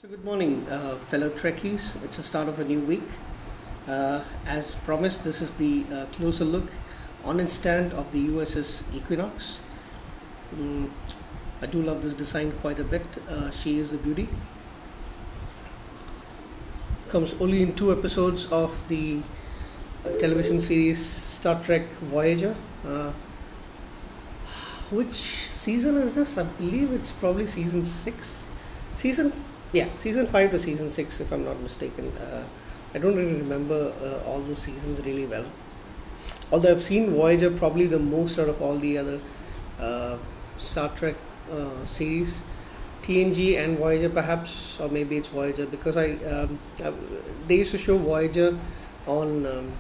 So good morning, fellow Trekkies. It's the start of a new week. As promised, this is the closer look on and stand of the USS Equinox. Mm, I do love this design quite a bit. She is a beauty. Comes only in two episodes of the television series Star Trek Voyager. Which season is this? I believe it's probably season 6. Season season 5 to season 6 if I'm not mistaken. I don't really remember all those seasons really well, although I've seen Voyager probably the most out of all the other Star Trek series. TNG and Voyager perhaps, or maybe it's Voyager, because they used to show Voyager on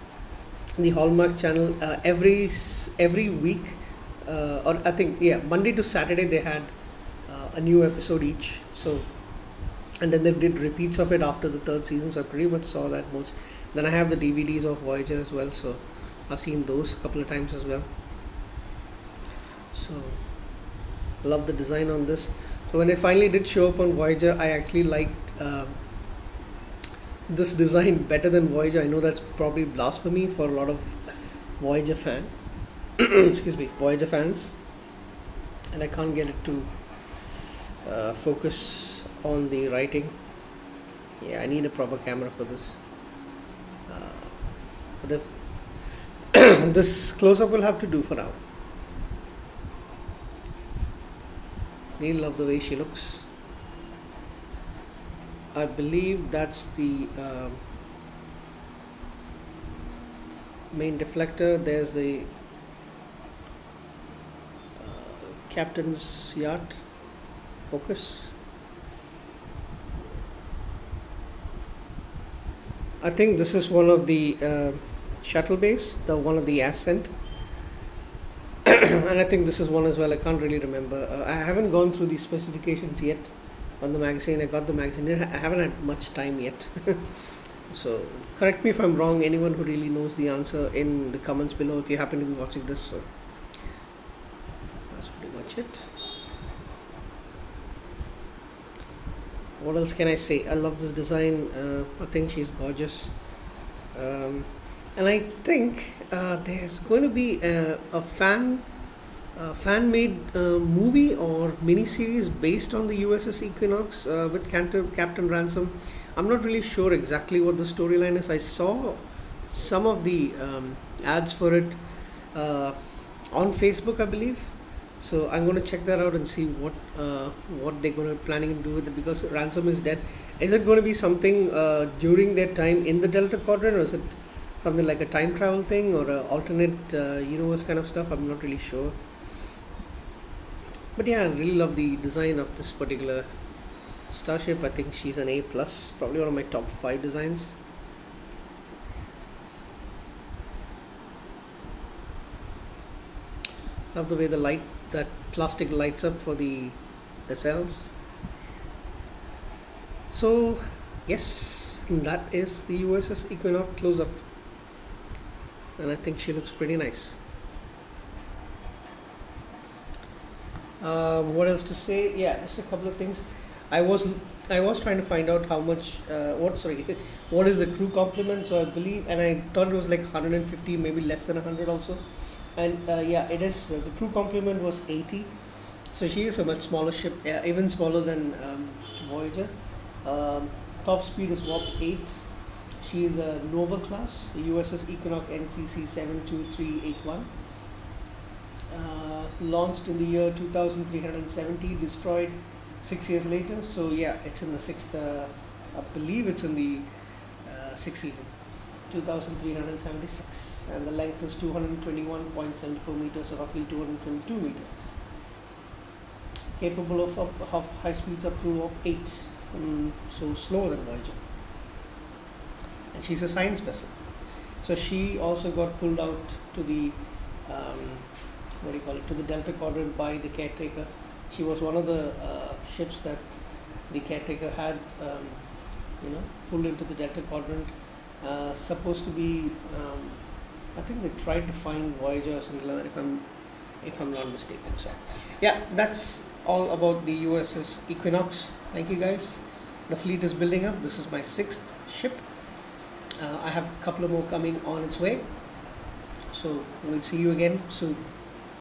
the Hallmark channel every week, or I think Monday to Saturday they had a new episode each. So, and then they did repeats of it after the third season, so I pretty much saw that much. Then I have the DVDs of Voyager as well, so I've seen those a couple of times as well. So love the design on this. So when it finally did show up on Voyager, I actually liked this design better than Voyager. I know that's probably blasphemy for a lot of Voyager fans. Excuse me, Voyager fans, and I can't get it to focus on the writing. I need a proper camera for this. But if this close-up will have to do for now. Really love the way she looks. I believe that's the main deflector. There's the captain's yacht focus. I think this is one of the shuttle bays, one of the ascent. And I think this is one as well. I can't really remember. I haven't gone through the specifications yet on the magazine. I got the magazine. I haven't had much time yet. So correct me if I'm wrong. Anyone who really knows the answer in the comments below if you happen to be watching this. So that's pretty much it. What else can I say? I love this design. I think she's gorgeous. And I think there's going to be a fan-made movie or mini-series based on the USS Equinox with Captain Ransom. I'm not really sure exactly what the storyline is. I saw some of the ads for it on Facebook, I believe. So I'm going to check that out and see what they're going to planning to do with it, because Ransom is dead. Is it going to be something during their time in the Delta Quadrant, or is it something like a time travel thing or an alternate universe kind of stuff? I'm not really sure. But yeah, I really love the design of this particular starship. I think she's an A+, probably one of my top 5 designs. Love the way that plastic lights up for the cells. So yes, that is the USS Equinox close-up, and I think she looks pretty nice. What else to say? Just a couple of things. I was trying to find out how much what is the crew complement. So I believe, and I thought it was like 150, maybe less than 100 also. And it is. The crew complement was 80. So she is a much smaller ship, even smaller than Voyager. Top speed is warp 8. She is a Nova class, the USS Equinox NCC 72381. Launched in the year 2370, destroyed 6 years later. So it's in the 6th, I believe it's in the 6th season, 2376. And the length is 221.74 meters, or roughly 222 meters. Capable of high speeds up to warp 8, so slower than Voyager. And she's a science vessel. So she also got pulled out to the to the Delta Quadrant by the caretaker. She was one of the ships that the caretaker had pulled into the Delta Quadrant. Supposed to be I think they tried to find Voyager or something like that, if I'm not mistaken. So that's all about the USS Equinox. Thank you guys. The fleet is building up. This is my sixth ship. I have a couple of more coming on its way. So we'll see you again soon.